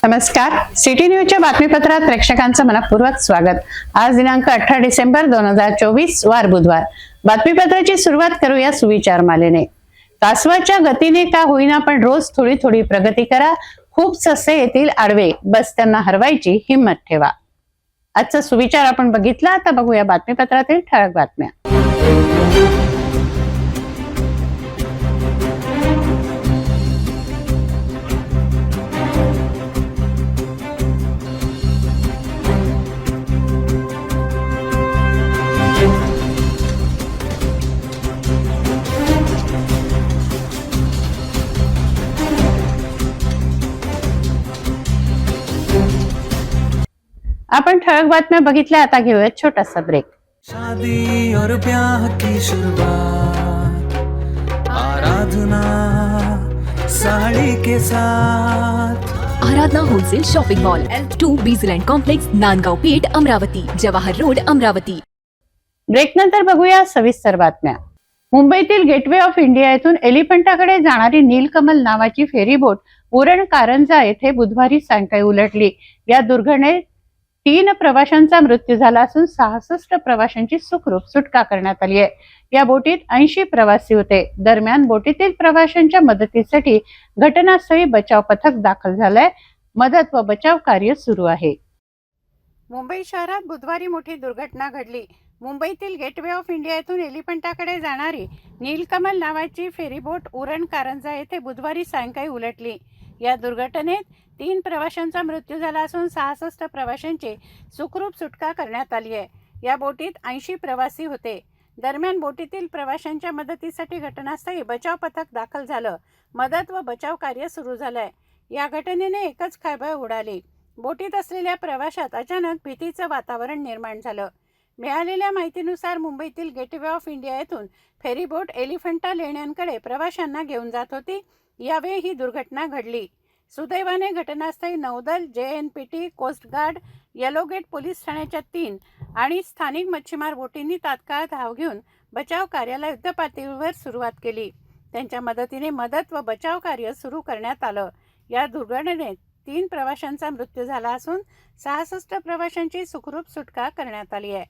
नमस्कार, सिटी न्यूजच्या बातमीपत्रात प्रेक्षकांचं मनपूर्वक स्वागत। आज दिनांक 18 डिसेंबर 2024 वार बुधवार। बातमीपत्राची सुरुवात करूया सुविचार मालेने। कासवाच्या गतीने का होईना पण रोज थोडी थोडी प्रगती करा, खूप ससे येतील आडवे, बस त्यांना हरवायची हिम्मत ठेवा। आजचा सुविचार आपण बघितला, आता बघूया बातमीपत्रातील ठळक बातम्या। आपण ठळक बातम्या बघितल्या, आता घेऊया छोटासा ब्रेक। शादी और ब्याह की शुरुआत आराधना साड़ी के साथ। Aradhana wholesale shopping mall, L2 बीजलँड complex, Nandgaon Peth, Amravati, Jawahar road, Amravati. Break नंतर बघूया सविस्तर बातम्या। मुंबईतील गेटवे ऑफ इंडिया येथून एलिफंटाकडे जाणारी नीलकमल नावाची फेरी बोट उरण कारंजा येथे बुधवारी सायंकाळी उलटली। या दुर्घटनेत 3 प्रवाशांचा मृत्यू झाला असून 66 प्रवाशांची सुखरूप सुटका करण्यात आली आहे। या बोटीत 80 प्रवासी होते। दरम्यान बोटीतील प्रवाशांच्या मदतीसाठी घटनास्थळी बचाव पथक दाखल झालंय। मदत व बचाव कार्य सुरू आहे। मुंबई शहरात बुधवारी मोठी दुर्घटना घडली। मुंबईतील गेटवे ऑफ इंडिया येथून एलिफंटाकडे जाणारी नीलकमल नावाची फेरी बोट उरण कारंजा येथे बुधवारी सायंकाळी उलटली। या दुर्घटनेत 3 प्रवाशांचा मृत्यू झाला असून 66 प्रवाशांची सुखरूप सुटका करण्यात आली आहे। या बोटीत 80 प्रवासी होते। दरम्यान बोटीतील प्रवाशांच्या मदतीसाठी घटनास्थळी बचाव पथक दाखल झालं। मदत व बचाव कार्य सुरू झालंय। या घटनेने एकच खळबळ उडाली। बोटीत असलेल्या प्रवाशात अचानक भीतीचं वातावरण निर्माण झालं। मिळालेल्या माहितीनुसार मुंबईतील गेटवे ऑफ इंडिया येथून फेरी बोट एलिफंटा लेण्यांकडे प्रवाशांना घेऊन जात होती। यावेळी ही दुर्घटना घडली। सुदैवाने घटनास्थळी नौदल, JNPT, coast guard, yellow gate police ठाण्याच्या 3 आणि स्थानिक मच्छीमार बोटींनी तात्काळ धाव घेऊन बचाव कार्याला युद्धपातळीवर सुरुवात केली। त्यांच्या मदतीने मदत व बचाव कार्य सुरू करण्यात आलं। या दुर्घटनेत 3 प्रवाशांचा मृत्यू झाला असून 66 प्रवाशांची सुखरूप सुटका करण्यात आली आहे।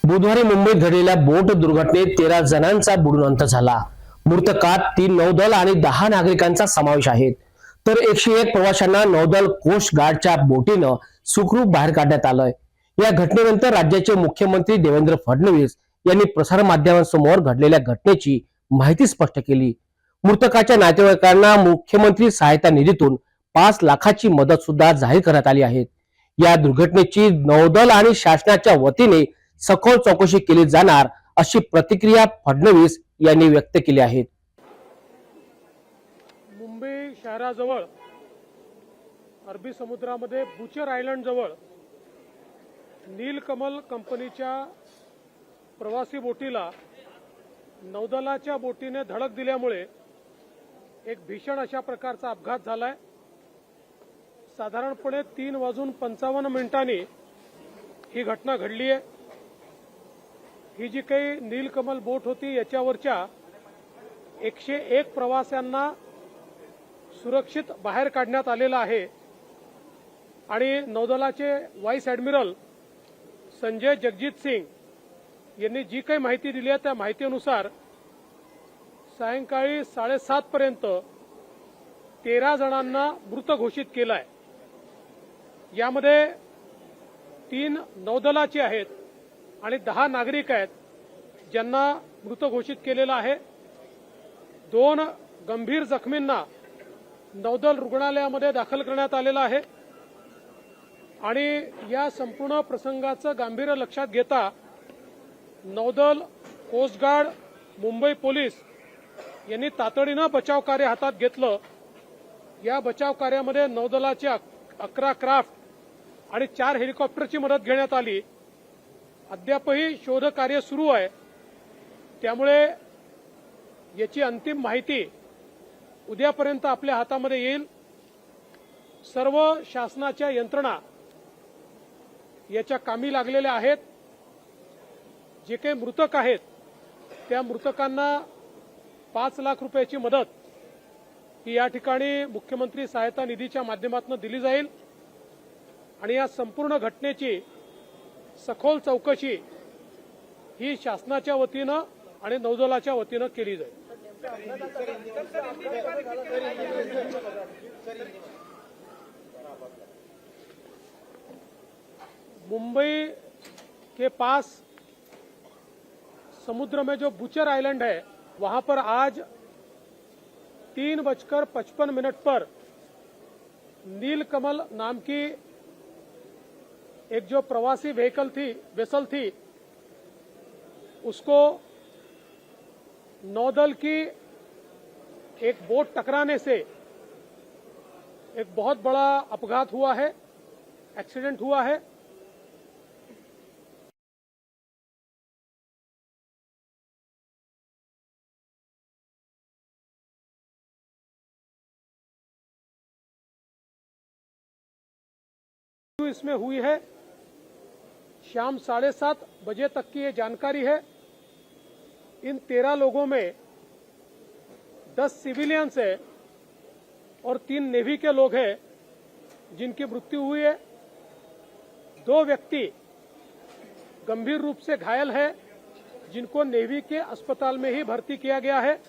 बुधवारी मुंबईत घडलेल्या बोट दुर्घटनेत 13 जणांचा बुडून अंत झाला। मृतकात 3 नौदल आणि 10 नागरिकांचा समावेश आहे, तर 101 प्रवाशांना नौदल कोस्ट गार्डच्या बोटीनं सुखरूप बाहेर काढण्यात आलंय। या घटनेनंतर राज्याचे मुख्यमंत्री देवेंद्र फडणवीस यांनी प्रसार माध्यमांसमोर घडलेल्या घटनेची माहिती स्पष्ट केली। मृतकाच्या नातेवाईकांना मुख्यमंत्री सहायता निधीतून 5 लाखाची मदत सुद्धा जाहीर करण्यात आली आहे। या दुर्घटनेची नौदल आणि शासनाच्या वतीने सखोल चौकशी केली जाणार अशी प्रतिक्रिया फडणवीस यांनी व्यक्त केली आहे। मुंबई शहराजवळ अरबी समुद्रामध्ये बुचर आयलंड जवळ नीलकमल कंपनीच्या प्रवासी बोटीला नौदलाच्या बोटीने धडक दिल्यामुळे एक भीषण अशा प्रकारचा अपघात झालाय। साधारणपणे 3:55 ही घटना घडली आहे। ही जी काही नीलकमल बोट होती याच्यावरच्या 101 प्रवाशांना सुरक्षित बाहेर काढण्यात आलेलं आहे आणि नौदलाचे व्हाईस ॲडमिरल संजय जगजीत सिंग यांनी जी काही माहिती दिली आहे त्या माहितीनुसार सायंकाळी 7:30 पर्यंत 13 जणांना मृत घोषित केलं आहे। यामध्ये 3 नौदलाचे आहेत आणि 10 नागरिक आहेत ज्यांना मृत घोषित केलेलं आहे। 2 गंभीर जखमींना नौदल रुग्णालयामध्ये दाखल करण्यात आलेलं आहे आणि या संपूर्ण प्रसंगाचं गांभीर्य लक्षात घेता नौदल, कोस्ट गार्ड, मुंबई पोलीस यांनी तातडीनं बचाव कार्य हातात घेतलं। या बचाव कार्यामध्ये नौदलाचे 11 क्राफ्ट आणि 4 हेलिकॉप्टरची मदत घेण्यात आली। अद्यापही शोध कार्य सुरू आहे, त्यामुळे याची अंतिम माहिती उद्यापर्यंत आपल्या हातामध्ये येईल। सर्व शासनाच्या यंत्रणा याच्या कामी लागलेल्या आहेत। जे काही मृतक आहेत त्या मृतकांना 5 लाख रुपयाची मदत ही या ठिकाणी मुख्यमंत्री सहायता निधीच्या माध्यमातून दिली जाईल आणि या संपूर्ण घटनेची सखोल चौकशी ही शासनाच्या वतीनं आणि नौदलाच्या वतीनं केली जाईल. मुंबई के पास समुद्र में जो बुचर आइलैंड है वहां पर आज 3:55 पर नीलकमल नाम की एक जो प्रवासी वेसल थी उसको नौदल की एक बोट टकराने से एक बहुत बड़ा अपघात हुआ है, एक्सीडेंट हुआ है. इसमें हुई है शाम 7:30 बजे तक की ये जानकारी है. इन 13 लोगों में 10 सिविलियंस है और 3 नेवी के लोग हैं जिनकी मृत्यु हुई है. 2 व्यक्ति गंभीर रूप से घायल है जिनको नेवी के अस्पताल में ही भर्ती किया गया है.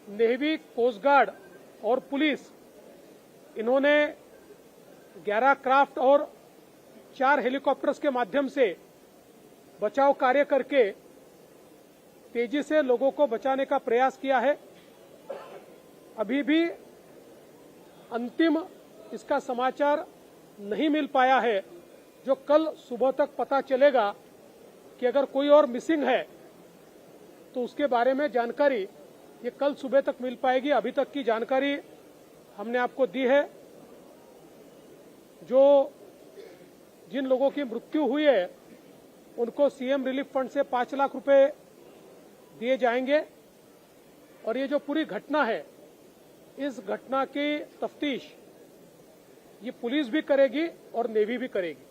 नेवी, कोस्ट गार्ड और पुलिस इन्होंने 11 क्राफ्ट और 4 हेलीकॉप्टर्स के माध्यम से बचाव कार्य करके तेजी से लोगों को बचाने का प्रयास किया है. अभी भी अंतिम इसका समाचार नहीं मिल पाया है. जो कल सुबह तक पता चलेगा कि अगर कोई और मिसिंग है तो उसके बारे में जानकारी ये कल सुबह तक मिल पाएगी. अभी तक की जानकारी हमने आपको दी है. जो जिन लोगों की मृत्यु हुई है उनको सीएम रिलीफ फंड से 5 लाख रुपए दिए जाएंगे और ये जो पूरी घटना है इस घटना की तफ्तीश ये पुलिस भी करेगी और नेवी भी करेगी.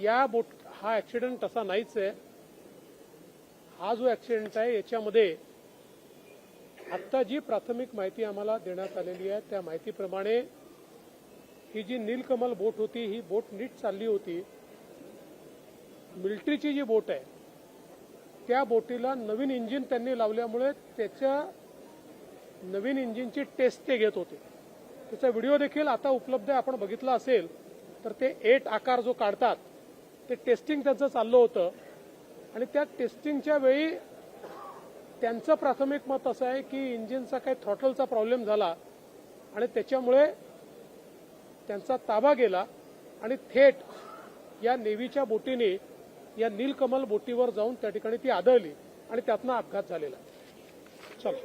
या बोट हा ऍक्सिडेंट असा नाहीच आहे. हा जो ऍक्सिडेंट आहे याच्यामध्ये आत्ता जी प्राथमिक माहिती आम्हाला देण्यात आलेली आहे त्या माहितीप्रमाणे ही जी नीलकमल बोट होती ही बोट नीट चालली होती. मिलिटरीची जी बोट आहे त्या बोटीला नवीन इंजिन त्यांनी लावल्यामुळे त्याच्या नवीन इंजिनची टेस्ट ते घेत होते. त्याचा व्हिडिओ देखील आता उपलब्ध आहे, आपण बघितला असेल तर ते 8 आकार जो काढतात ते टेस्टिंग त्यांचं चाललं होतं आणि त्या टेस्टिंगच्या वेळी त्यांचं प्राथमिक मत असं आहे की इंजिनचा काही थ्रॉटलचा प्रॉब्लेम झाला आणि त्याच्यामुळे त्यांचा ताबा गेला आणि थेट या नेव्हीच्या बोटीने या नीलकमल बोटीवर जाऊन त्या ठिकाणी ती आदळली आणि त्यातनं अपघात झालेला. चला.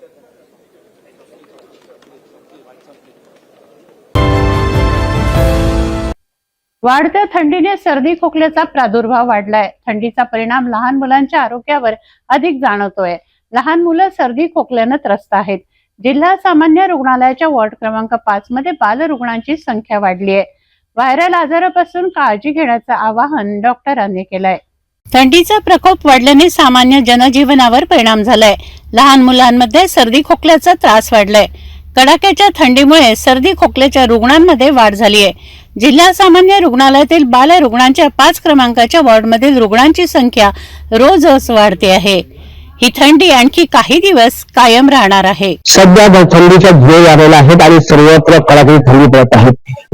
वाढत्या थंडीने सर्दी खोकल्याचा प्रादुर्भाव वाढलाय. थंडीचा परिणाम लहान मुलांच्या आरोग्यावर अधिक जाणवतोय. लहान मुलं सर्दी खोकल्यानं त्रस्त आहेत. जिल्हा सामान्य रुग्णालयाच्या वॉर्ड क्रमांक 5 मध्ये बालरुग्णांची संख्या वाढली आहे. व्हायरल आजारापासून काळजी घेण्याचं आवाहन डॉक्टरांनी केलंय. थंडीचा प्रकोप वाढल्याने सामान्य जनजीवनावर परिणाम झालाय. लहान मुलांमध्ये सर्दी खोकल्याचा त्रास वाढलाय. कडाक्याच्या थंडीमुळे सर्दी खोकल्याच्या रुग्णांमध्ये वाढ झाली आहे. जिल्हा सामान्य रुग्णालयातील बालरुग्णांच्या 5 क्रमांकाच्या वॉर्डमधील रुग्णांची संख्या रोज वाढते आहे. ही थंडी आणखी काही दिवस कायम राहणार आहे. सध्या थंडीच्या झोळ आलेल्या आहेत आणि सर्वत्र कडाक्याची थंडी पडत आहे.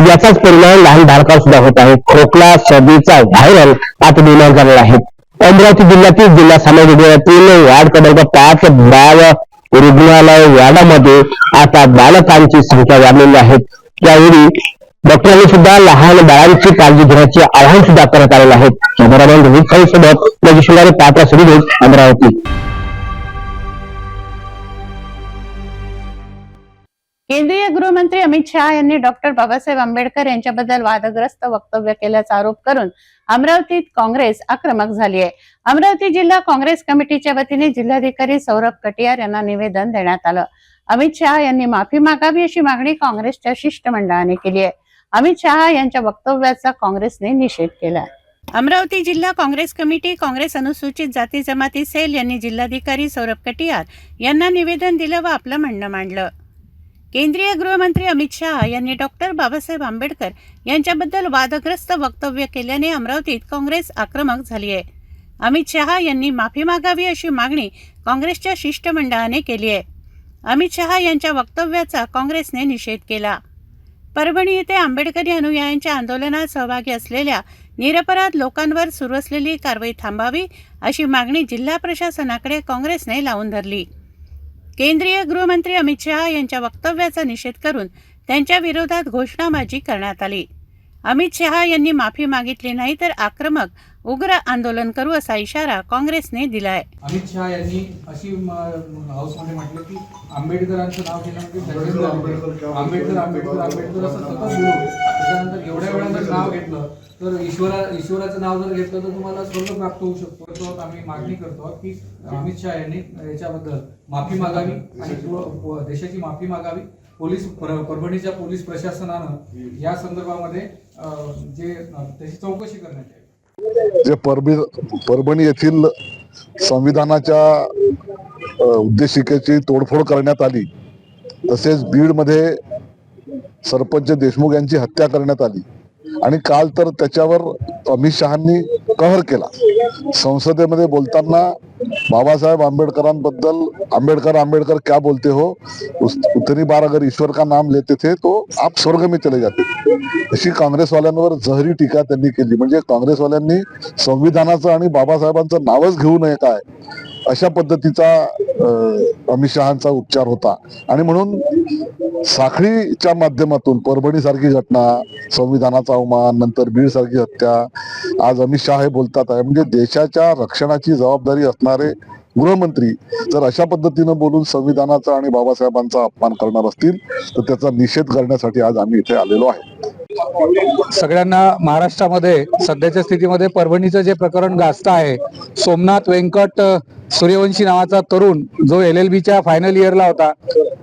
याचाच परिणाम लहान बालकांवर सुद्धा होत आहे. खोकला, सर्दीचा व्हायरल आता निर्माण झालेला आहे. अमरावती जिल्ह्यातील जिल्हा सामान्य रुग्णालयातील वार्ड क्रमांक 5 बाल रुग्णालय वार्डामध्ये आता बालकांची संख्या वाढलेली आहे. यावेळी डॉक्टरांनी सुद्धा लहान बाळांची काळजी घेण्याचे आवाहन सुद्धा करण्यात आलेले आहे. कॅमेरामॅन रोहित खळीसोबत नगेश्वरी पात्रा सिरीज अमरावती. केंद्रीय गृहमंत्री अमित शहा यांनी डॉक्टर बाबासाहेब आंबेडकर यांच्याबद्दल वादग्रस्त वक्तव्य केल्याचा आरोप करून अमरावतीत काँग्रेस आक्रमक झाली आहे. अमरावती जिल्हा काँग्रेस कमिटीच्या वतीने जिल्हाधिकारी सौरभ कटियार यांना निवेदन देण्यात आलं. अमित शहा यांनी माफी मागावी अशी मागणी काँग्रेसच्या शिष्टमंडळाने केली आहे. अमित शहा यांच्या वक्तव्याचा काँग्रेसने निषेध केला. अमरावती जिल्हा काँग्रेस कमिटी काँग्रेस अनुसूचित जाती जमाती सेल यांनी जिल्हाधिकारी सौरभ कटियार यांना निवेदन दिलं व आपलं म्हणणं मांडलं. केंद्रीय गृहमंत्री अमित शहा यांनी डॉक्टर बाबासाहेब आंबेडकर यांच्याबद्दल वादग्रस्त वक्तव्य केल्याने अमरावतीत काँग्रेस आक्रमक झाली आहे. अमित शहा यांनी माफी मागावी अशी मागणी काँग्रेसच्या शिष्टमंडळाने केली आहे. अमित शहा यांच्या वक्तव्याचा काँग्रेसने निषेध केला. परभणी येथे आंबेडकरी अनुयायांच्या आंदोलनात सहभागी असलेल्या निरपराध लोकांवर सुरू असलेली कारवाई थांबावी अशी मागणी जिल्हा प्रशासनाकडे काँग्रेसने लावून धरली. केंद्रीय गृहमंत्री अमित शहा यांच्या वक्तव्याचा निषेध करून त्यांच्या विरोधात घोषणाबाजी करण्यात आली. अमित शहा यांनी माफी मागितली नाही तर आक्रमक उग्र आंदोलन करू असा इशारा काँग्रेसने दिलाय. अमित शहा यांनी अशी हाऊसमध्ये म्हटलं की आंबेडकरांचं नाव घेणं म्हणजे आंबेडकर आंबेडकर आंबेडकर असं सतत बोलू. त्याच्यानंतर एवढ्या वेळा जर नाव घेतलं तर ईश्वराचं नाव जर घेतलं तर तुम्हाला स्वर्ग प्राप्त होऊ शकतो. तो आम्ही मागणी करतो की अमित शहा यांनी याच्याबद्दल माफी मागावी आणि देशाची माफी मागावी. परभणीच्या पोलीस प्रशासनानं या संदर्भामध्ये जे त्याची चौकशी करण्यात यावी. जे परभणी येथील संविधानाच्या उद्देशिकेची तोडफोड करण्यात आली, तसेच बीडमध्ये सरपंच देशमुख यांची हत्या करण्यात आली आणि काल तर त्याच्यावर अमित शहांनी कहर केला. संसदेमध्ये बोलताना बाबासाहेब आंबेडकरांबद्दल आंबेडकर आंबेडकर क्या बोलते हो, उतनी बार अगर ईश्वर का नाम लेते थे तो आप स्वर्ग में चले जाते. अशी काँग्रेसवाल्यांवर जहरी टीका त्यांनी केली. म्हणजे काँग्रेसवाल्यांनी संविधानाचं आणि बाबासाहेबांचं नावच घेऊ नये काय अशा पद्धतीचा अमित शहांचा उच्चार होता. आणि म्हणून साखळीच्या माध्यमातून परभणी सारखी घटना, संविधानाचा अवमान, नंतर बीड सारखी हत्या, आज अमित शहा हे बोलतात आहे. म्हणजे देशाच्या रक्षणाची जबाबदारी असणारे गृहमंत्री जर अशा पद्धतीनं बोलून संविधानाचा आणि बाबासाहेबांचा अपमान करणार असतील तर त्याचा निषेध करण्यासाठी आज आम्ही इथे आलेलो आहे. सगळ्यांना महाराष्ट्रामध्ये सध्याच्या स्थितीमध्ये परभणीचं जे प्रकरण गाजत आहे, सोमनाथ व्यंकट सूर्यवंशी नावाचा तरुण जो LLBच्या फायनल इयरला होता,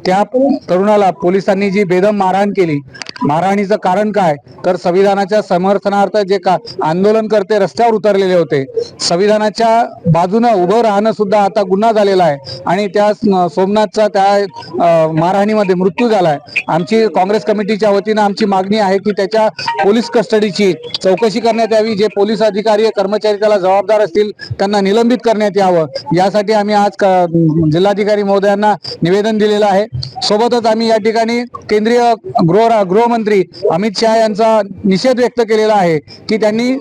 त्या तरुणाला पोलिसांनी जी बेदम मारहाण केली. मारहाणीचं कारण काय तर संविधानाच्या समर्थनार्थ जे आंदोलनकर्ते रस्त्यावर उतरलेले होते, संविधानाच्या बाजूनं उभं राहणं सुद्धा आता गुन्हा झालेला आहे आणि त्या सोमनाथचा त्या मारहाणीमध्ये मृत्यू झालाय. आमची काँग्रेस कमिटीच्या वतीनं आमची मागणी आहे की त्याच्या पोलीस कस्टडीची चौकशी करण्यात यावी. जे पोलीस अधिकारी कर्मचारी त्याला जबाबदार असतील त्यांना निलंबित करण्यात यावं. यासाठी आम्ही आज जिल्हाधिकारी महोदयांना निवेदन दिलेलं आहे. सोबतच आम्ही या ठिकाणी केंद्रीय गृहमंत्री अमित शहा यांचा निषेध व्यक्त केलेला आहे की त्यांनी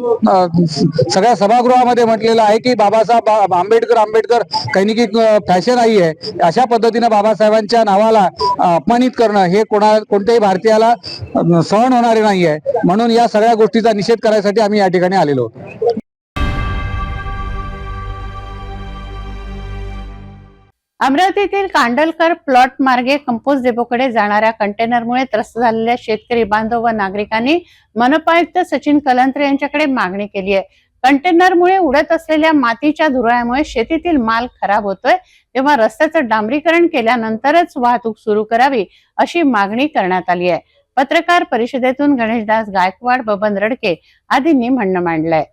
सगळ्या सभागृहामध्ये म्हटलेलं आहे की बाबासाहेब आंबेडकर आंबेडकर काही की फॅशन नाही आहे. अशा पद्धतीने बाबासाहेबांच्या नावाला अपमानित करणं हे कोणत्याही भारतीयाला सहन होणारे नाही आहे. म्हणून या सगळ्या गोष्टीचा निषेध करायसाठी आम्ही या ठिकाणी आलेलो आहोत. अमरावतीतील कांडलकर प्लॉट मार्गे कंपोस्ट डेपोकडे जाणाऱ्या कंटेनरमुळे त्रस्त झालेल्या शेतकरी बांधव व नागरिकांनी मनपा आयुक्त सचिन कलंत्रे यांच्याकडे मागणी केली आहे. कंटेनरमुळे उडत असलेल्या मातीच्या धुरामुळे शेतीतील माल खराब होतोय, तेव्हा रस्त्याचं डांबरीकरण केल्यानंतरच वाहतूक सुरू करावी अशी मागणी करण्यात आली आहे. पत्रकार परिषदेतून गणेशदास गायकवाड, बबन रडके आदींनी म्हणणं मांडलंय.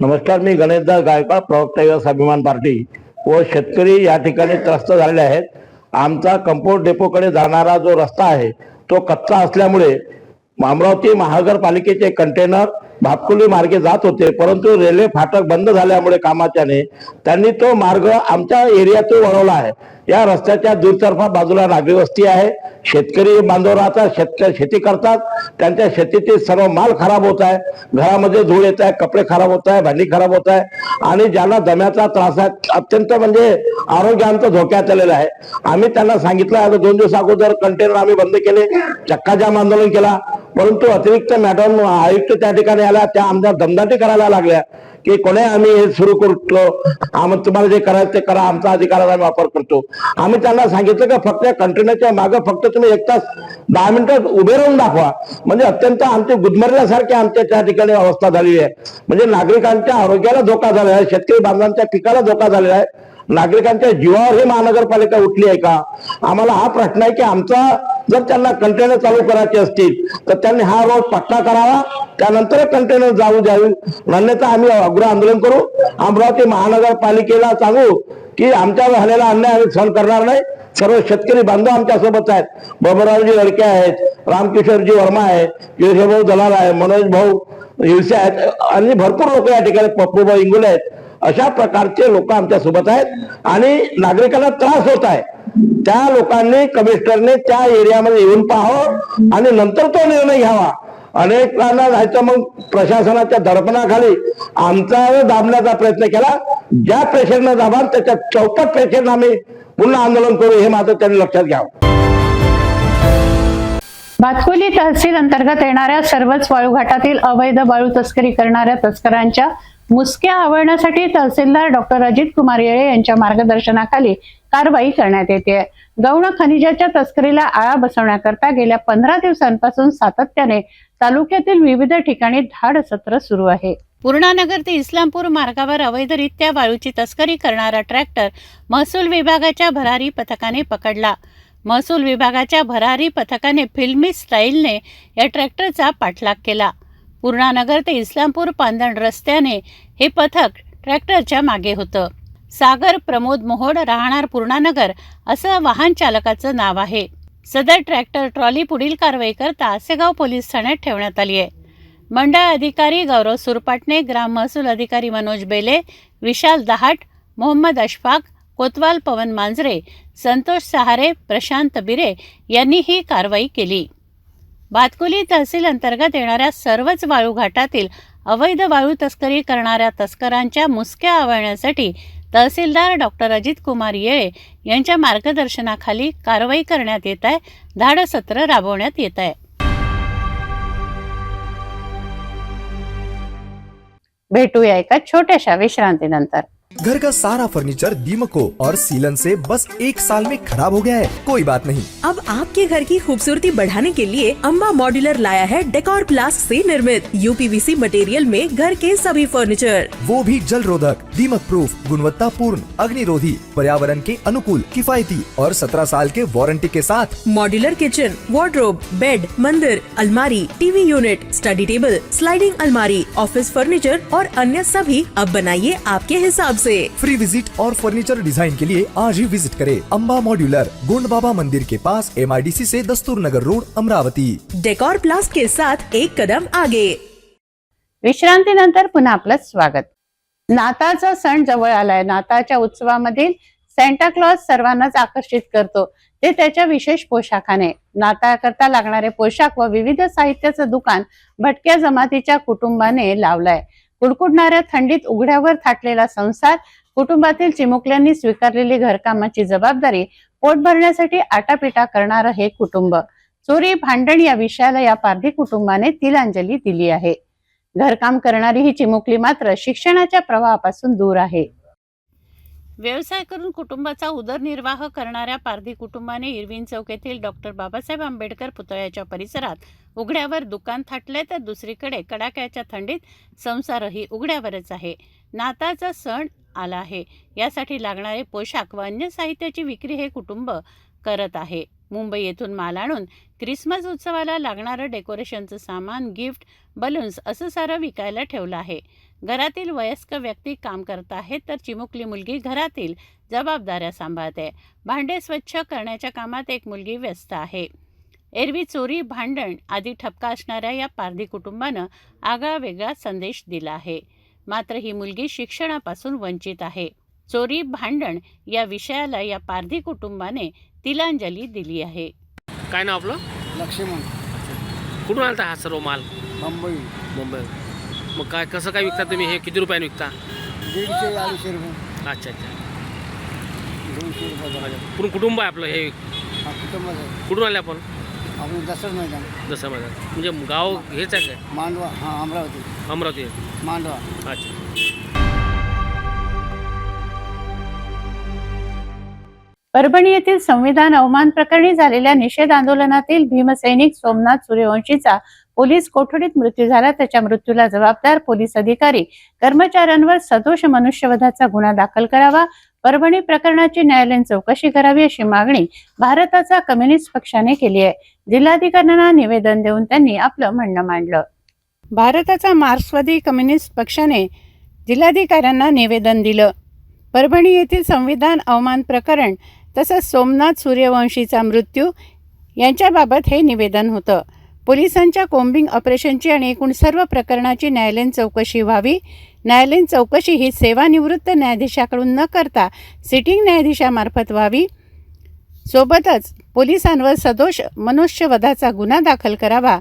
नमस्कार, मी गणेशदास गायकवाड, प्रवक्ता युवा स्वाभिमान पार्टी व शेतकरी या ठिकाणी त्रस्त झालेले आहेत. आमचा कंपोस्ट डेपोकडे जाणारा जो रस्ता आहे तो कच्चा असल्यामुळे अमरावती महानगरपालिकेचे कंटेनर भातकुली मार्गे जात होते, परंतु रेल्वे फाटक बंद झाल्यामुळे कामाच्याने त्यांनी तो मार्ग आमच्या एरियातून वळवला आहे. या रस्त्याच्या दुतर्फा बाजूला नागरी वस्ती आहे. शेतकरी बांधव राहतात, शेती करतात, त्यांच्या शेतीतील सर्व माल खराब होत आहे, घरामध्ये धूळ येत आहे, कपडे खराब होत आहे, भांडी खराब होत आहे आणि ज्यांना दम्याचा त्रास आहे, अत्यंत म्हणजे आरोग्याचं धोक्यात आलेलं आहे. आम्ही त्यांना सांगितलं, आता 2 दिवस अगोदर कंटेनर आम्ही बंद केले, चक्का जाम आंदोलन केला, परंतु अतिरिक्त मॅडम आयुक्त त्या ठिकाणी आल्या, त्या आमदार दमदाटी करायला लागल्या की कोणी आम्ही हे सुरू करतो, आम्ही तुम्हाला जे करायचं ते करा, आमचा अधिकाराचा आम्ही वापर करतो. आम्ही त्यांना सांगितलं की फक्त कंटेनरच्या मागे फक्त तुम्ही 1 तास 10 मिनिटं उभे राहून दाखवा. म्हणजे अत्यंत आमची गुदमरल्यासारखी आमच्या त्या ठिकाणी अवस्था झालेली आहे. म्हणजे नागरिकांच्या आरोग्याला धोका झालेला आहे, शेतकरी बांधवांच्या पिकाला धोका झालेला आहे, नागरिकांच्या जीवावर ही महानगरपालिका उठली आहे का? आम्हाला हा प्रश्न आहे की आमचा जर त्यांना कंटेनर चालू करायचे असतील तर त्यांनी हा रोज पट्टा करावा त्यानंतर कंटेनर जाऊ द्यावी, अन्यथा आम्ही उग्र आंदोलन करू. अमरावती महानगरपालिकेला सांगू की आमच्या झालेला अन्याय आम्ही सहन करणार नाही. सर्व शेतकरी बांधव आमच्या सोबत आहेत. बबनरावजी लडके आहेत, रामकिशोरजी वर्मा आहे, केशवभाऊ दलाल आहे, मनोज भाऊ हिवसे आहेत आणि भरपूर लोक या ठिकाणी, पप्पूभाऊ इंगुले आहेत. अशा प्रकारचे लोक आमच्या सोबत आहेत आणि नागरिकांना त्रास होत आहे. त्या लोकांनी, कमिशनरने त्या एरियामध्ये येऊन पाहावं आणि नंतर तो निर्णय घ्यावा. अनेकांना जायचं मग प्रशासनाच्या दडपणाखाली आमचा दाबण्याचा प्रयत्न केला. ज्या प्रेशरनं दाबाल त्याच्या चौपट प्रेशरनं आम्ही पुन्हा आंदोलन करू, हे मात्र त्यांनी लक्षात घ्यावं. भातकुली तहसील अंतर्गत येणाऱ्या सर्वच वाळूघाटातील अवैध वाळू तस्करी करणाऱ्या तस्करांच्या मुसक्या आवळण्यासाठी तहसीलदार डॉक्टर अजित कुमार येळे यांच्या मार्गदर्शनाखाली कारवाई करण्यात येते. गौण खनिजाच्या तस्करीला आळा बसवण्याकरता गेल्या 15 दिवसांपासून सातत्याने तालुक्यातील विविध ठिकाणी धाड सत्र सुरू आहे. पूर्णानगर ते इस्लामपूर मार्गावर अवैधरित्या वाळूची तस्करी करणारा ट्रॅक्टर महसूल विभागाच्या भरारी पथकाने पकडला. महसूल विभागाच्या भरारी पथकाने फिल्मी स्टाईलने या ट्रॅक्टरचा पाठलाग केला. पूर्णानगर ते इस्लामपूर पांदण रस्त्याने हे पथक ट्रॅक्टरच्या मागे होतं. सागर प्रमोद मोहोड, राहणार पूर्णानगर, असं वाहन चालकाचं नाव आहे. सदर ट्रॅक्टर ट्रॉली पुढील कारवाई करता आसेगाव पोलीस ठाण्यात ठेवण्यात आली आहे. मंडळ अधिकारी गौरव सुरपाटणे, ग्राम महसूल अधिकारी मनोज बेले, विशाल दहाट, मोहम्मद अशफाक, कोतवाल पवन मांजरे, संतोष सहारे, प्रशांत बिरे यांनी ही कारवाई केली. भातकुली तहसील अंतर्गत येणाऱ्या सर्वच वाळूघाटातील अवैध वाळू तस्करी करणाऱ्या तस्करांच्या मुसक्या आवळण्यासाठी तहसीलदार डॉक्टर अजित कुमार येळे यांच्या मार्गदर्शनाखाली कारवाई करण्यात येत आहे. धाडसत्र राबवण्यात येत आहे. भेटूया एका छोट्याशा विश्रांतीनंतर. घर का सारा फर्नीचर दीमको और सीलन से बस 1 साल में खराब हो गया है. कोई बात नहीं, अब आपके घर की खूबसूरती बढ़ाने के लिए अम्बा मॉड्यूलर लाया है डेकोर प्लास्ट से निर्मित यूपीवीसी मटेरियल में घर के सभी फर्नीचर, वो भी जल रोधक, दीमक प्रूफ, गुणवत्ता पूर्ण, अग्निरोधी, पर्यावरण के अनुकूल, किफायती और 17 साल के वारंटी के साथ. मॉड्यूलर किचन, वार्डरोब, बेड, मंदिर, अलमारी, TV unit, study table, sliding अलमारी, ऑफिस फर्नीचर और अन्य सभी अब बनाइए आपके हिसाब से. फ्री विजिट और फर्नीचर डिजाइन के लिए आज ही विजिट करें अम्बा मॉड्यूलर, गोंड बाबा मंदिर के पास, MIDC से दस्तूर नगर रोड, अमरावती. डेकोर प्लास्ट के साथ एक कदम आगे. विश्रांतीनंतर पुन्हा आपलं स्वागत. नाताळचा सण जवळ आलाय. नाताळच्या उत्सवामधील सॅन्टा क्लॉज सर्वांनाच आकर्षित करतो. ते त्याच्या विशेष पोशाखाने. नाताळकरता लागणारे पोशाख व विविध साहित्याचं दुकान भटक्या जमातीच्या कुटुंबाने लावलंय. कुडकुडणाऱ्या थंडीत उघड्यावर थाटलेला संसार, कुटुंबातील चिमुकल्यांनी स्वीकारलेली घरकामाची जबाबदारी, पोट भरण्यासाठी आटापिटा करणारं हे कुटुंब. चोरी भांडण या विषयाला या पारधी कुटुंबाने तिलांजली दिली आहे. घरकाम करणारी ही चिमुकली मात्र शिक्षणाच्या प्रवाहापासून दूर आहे. व्यवसाय करून कुटुंबाचा उदरनिर्वाह करणाऱ्या पारधी कुटुंबाने इरविन चौक येथील डॉक्टर बाबासाहेब आंबेडकर पुतळ्याच्या परिसरात उघड्यावर दुकान थाटले, तर दुसरीकडे कडाक्याच्या थंडीत संसारही उघड्यावरच आहे. नाताळचा सण आला आहे, यासाठी लागणारे पोशाख व अन्य साहित्याची विक्री हे कुटुंब करत आहे. मुंबई येथून माल आणून क्रिसमस उत्सवाला लागणारं डेकोरेशनचं सामान, गिफ्ट, बलून्स असं सारं विकायला ठेवलं आहे. घरातील वयस्क व्यक्ती काम करत आहेत, तर चिमुकली मुलगी घरातील जबाबदाऱ्या सांभाळते. भांडे स्वच्छ करण्याच्या कामात एक मुलगी व्यस्त आहे. एरवी चोरी, भांडण आदी ठपका असणाऱ्या या पारधी कुटुंबानं आगळा वेगळा संदेश दिला आहे. मात्र ही मुलगी शिक्षणापासून वंचित आहे. चोरी, भांडण या विषयाला या पारधी कुटुंबाने तिलांजली दिली आहे. काय नाव आपलं? लक्ष्मण. कुठून आणता हा सर्व माल? मुंबई. मुंबई. मग काय कसं काय विकता तुम्ही? हे किती रुपयाने विकता? 150-200 रुपये. अच्छा अच्छा. 200 रुपये. पूर्ण कुटुंब आहे आपलं हे? हा, कुटुंब आहे. कुठून आले आपण? आपण दसरा मैदान. दसरा मैदान म्हणजे गाव हेच आहे काय? मांडवा. हा, अमरावती. अमरावती. मांडवा. अच्छा. परभणी येथील संविधान अवमान प्रकरणी झालेल्या निषेध आंदोलनातील भीमसैनिक सोमनाथ सूर्यवंशीचा पोलीस कोठडीत मृत्यू झाला. त्याच्या मृत्यूला जबाबदार पोलीस अधिकारी कर्मचाऱ्यांवर सदोष मनुष्यवधाचा गुन्हा दाखल करावा. परभणी प्रकरणाची न्यायालयीन चौकशी करावी अशी मागणी भारताचा कम्युनिस्ट पक्षाने केली आहे. जिल्हाधिकाऱ्यांना निवेदन देऊन त्यांनी आपलं म्हणणं मांडलं. भारताचा मार्क्सवादी कम्युनिस्ट पक्षाने जिल्हाधिकाऱ्यांना निवेदन दिलं. परभणी येथील संविधान अवमान प्रकरण तसंच सोमनाथ सूर्यवंशीचा मृत्यू यांच्याबाबत हे निवेदन होतं. पोलिसांच्या कोम्बिंग ऑपरेशनची आणि एकूण सर्व प्रकरणाची न्यायालयीन चौकशी व्हावी. न्यायालयीन चौकशी ही सेवानिवृत्त न्यायाधीशाकडून न करता सिटिंग न्यायाधीशामार्फत व्हावी. सोबतच पोलिसांवर सदोष मनुष्यवधाचा गुन्हा दाखल करावा.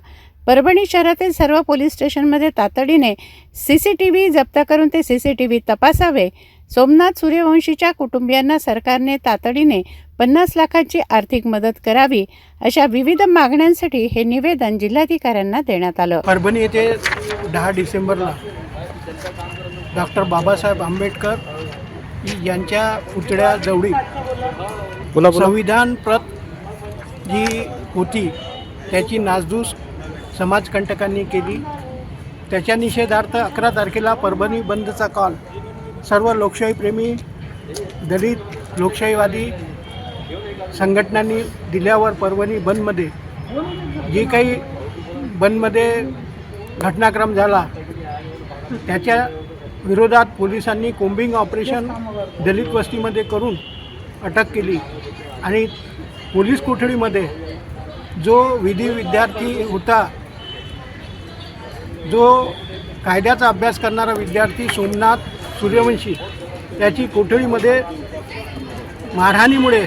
परभणी शहरातील सर्व पोलीस स्टेशनमध्ये तातडीने CCTV जप्त करून ते CCTV तपासावे. सोमनाथ सूर्यवंशीच्या कुटुंबियांना सरकारने तातडीने 50 लाखांची आर्थिक मदत करावी. अशा विविध मागण्यांसाठी हे निवेदन जिल्हाधिकाऱ्यांना देण्यात आलं. परभणी येथे 10 डिसेंबरला डॉक्टर बाबासाहेब आंबेडकर यांच्या पुतळ्याजवळी संविधान प्रत जी होती त्याची नासधूस समाजकंटकांनी केली. त्याच्या निषेधार्थ 11 तारखेला परभणी बंदचा कॉल सर्व लोकशाहीप्रेमी दलित लोकशाहीवादी संघटनांनी दिल्यावर परभणी बंदमध्ये जी काही बंदमध्ये घटनाक्रम झाला त्याच्या विरोधात पोलिसांनी कोम्बिंग ऑपरेशन दलित वस्तीमध्ये करून अटक केली आणि पोलीस कोठडीमध्ये जो विधी विद्यार्थी होता, जो कायद्याचा अभ्यास करणारा विद्यार्थी सोमनाथ सूर्यवंशी, त्याची कोठडीमध्ये मारहाणीमुळे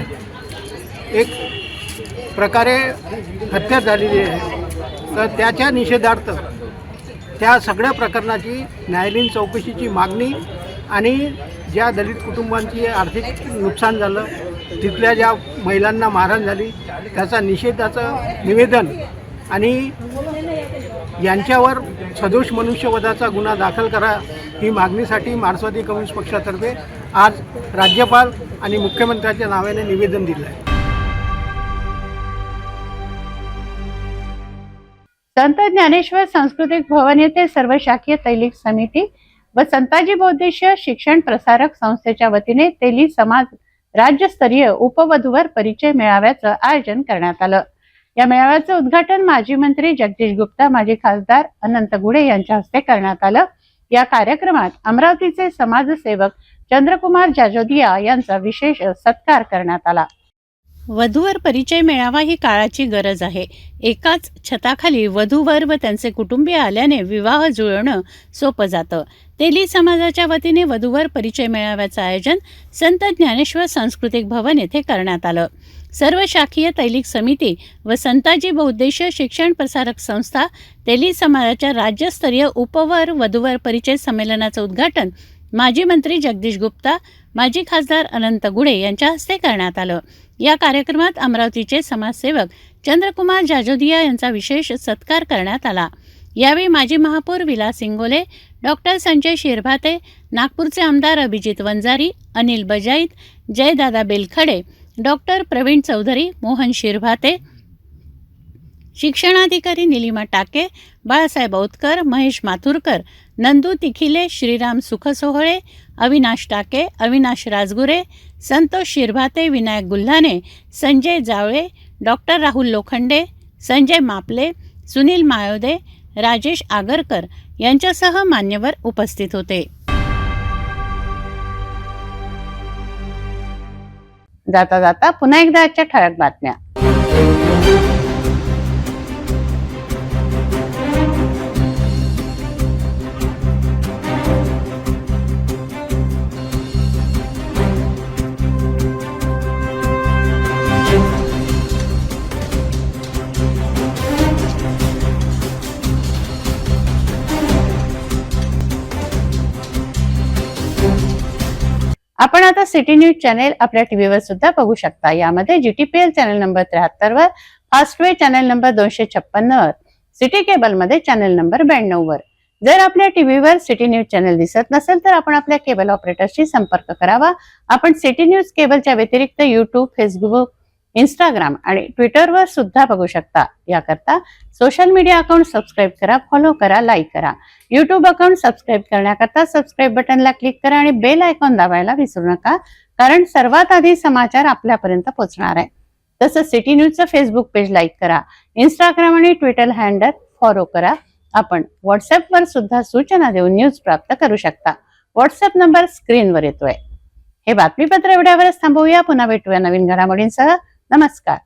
एक प्रकारे हत्या झालेली आहे. तर त्याच्या निषेधार्थ त्या सगळ्या प्रकरणाची न्यायालयीन चौकशीची मागणी आणि ज्या दलित कुटुंबांची आर्थिक नुकसान झालं, तिथल्या ज्या महिलांना मारहाण झाली त्याचा निषेधाचं निवेदन आणि यांच्यावर सदोष मनुष्यवधाचा गुन्हा दाखल करा ही मागणीसाठी मार्क्सवादी कम्युनिस्ट पक्षातर्फे आज राज्यपाल आणि मुख्यमंत्र्यांच्या नावाने निवेदन दिलं आहे. संत ज्ञानेश्वर सांस्कृतिक भवन येथे सर्व शाखीय तैलिक समिती व संताजी बौद्धिस्ट शिक्षण प्रसारक संस्थेच्या वतीने तेली समाज राज्यस्तरीय उपवधूवर परिचय मेळाव्याचं आयोजन करण्यात आलं. या मेळाव्याचं उद्घाटन माजी मंत्री जगदीश गुप्ता, माजी खासदार अनंत गुढे यांच्या हस्ते करण्यात आलं. या कार्यक्रमात अमरावतीचे समाजसेवक चंद्रकुमार जाजोदिया यांचा विशेष सत्कार करण्यात आला. वधूवर परिचय मेळावा ही काळाची गरज आहे. एकाच छताखाली वधूवर व त्यांचे कुटुंबीय आल्याने विवाह जुळवणं सोपं जातं. तेली समाजाच्या वतीने वधूवर परिचय मेळाव्याचं आयोजन संत ज्ञानेश्वर सांस्कृतिक भवन येथे करण्यात आलं. सर्व शाखीय तैलिक समिती व संताजी बौद्धिस्ट शिक्षण प्रसारक संस्था तेली समाजाच्या राज्यस्तरीय उपवर वधूवर परिचय संमेलनाचं उद्घाटन माजी मंत्री जगदीश गुप्ता, माजी खासदार अनंत गुढे यांच्या हस्ते करण्यात आलं. या कार्यक्रमात अमरावतीचे समाजसेवक चंद्रकुमार जाजोदिया यांचा विशेष सत्कार करण्यात आला. यावेळी माजी महापौर विलास इंगोले, डॉक्टर संजय शिरभाते, नागपूरचे आमदार अभिजित वंजारी, अनिल बजाईत, जयदादा बेलखडे, डॉक्टर प्रवीण चौधरी, मोहन शिरभाते, शिक्षणाधिकारी निलिमा टाके, बाळासाहेब औतकर, महेश माथुरकर, नंदू तिखिले, श्रीराम सुखसोहळे, अविनाश टाके, अविनाश राजगुरे, संतोष शिरभाते, विनायक गुल्हाने, संजय जावळे, डॉक्टर राहुल लोखंडे, संजय मापले, सुनील मायोदे, राजेश आगरकर यांच्यासह मान्यवर उपस्थित होते. जाता जाता पुन्हा एकदा आजच्या ठळक बातम्या. आपण आता सिटी न्यूज चॅनेल आपल्या टीव्हीवर सुद्धा बघू शकता. यामध्ये GTPL चॅनल नंबर 73 वर, फास्टवे चॅनल नंबर 256 वर, सिटी केबल मध्ये चॅनल नंबर 92 वर. जर आपल्या टीव्हीवर सिटी न्यूज चॅनल दिसत नसेल तर आपण आपल्या केबल ऑपरेटरशी संपर्क करावा. आपण सिटी न्यूज केबलच्या व्यतिरिक्त YouTube, फेसबुक, इंस्टाग्राम आणि ट्विटरवर सुद्धा बघू शकता. याकरता सोशल मीडिया अकाउंट सबस्क्राईब करा, फॉलो करा, लाईक करा. YouTube अकाउंट सबस्क्राईब करण्याकरता सबस्क्राईब बटनला क्लिक करा आणि बेल आयकॉन दाबायला विसरू नका, कारण सर्वात आधी समाचार आपल्यापर्यंत पोहोचणार आहे. तसंच सिटी न्यूजचं फेसबुक पेज लाईक करा, इंस्टाग्राम आणि ट्विटर हँडल फॉलो करा. आपण व्हॉट्सअपवर सुद्धा सूचना देऊन न्यूज प्राप्त करू शकता. व्हॉट्सअप नंबर स्क्रीनवर येतोय. हे बातमीपत्र एवढ्यावरच थांबवूया. पुन्हा भेटूया नवीन घडामोडींसह. नमस्कार.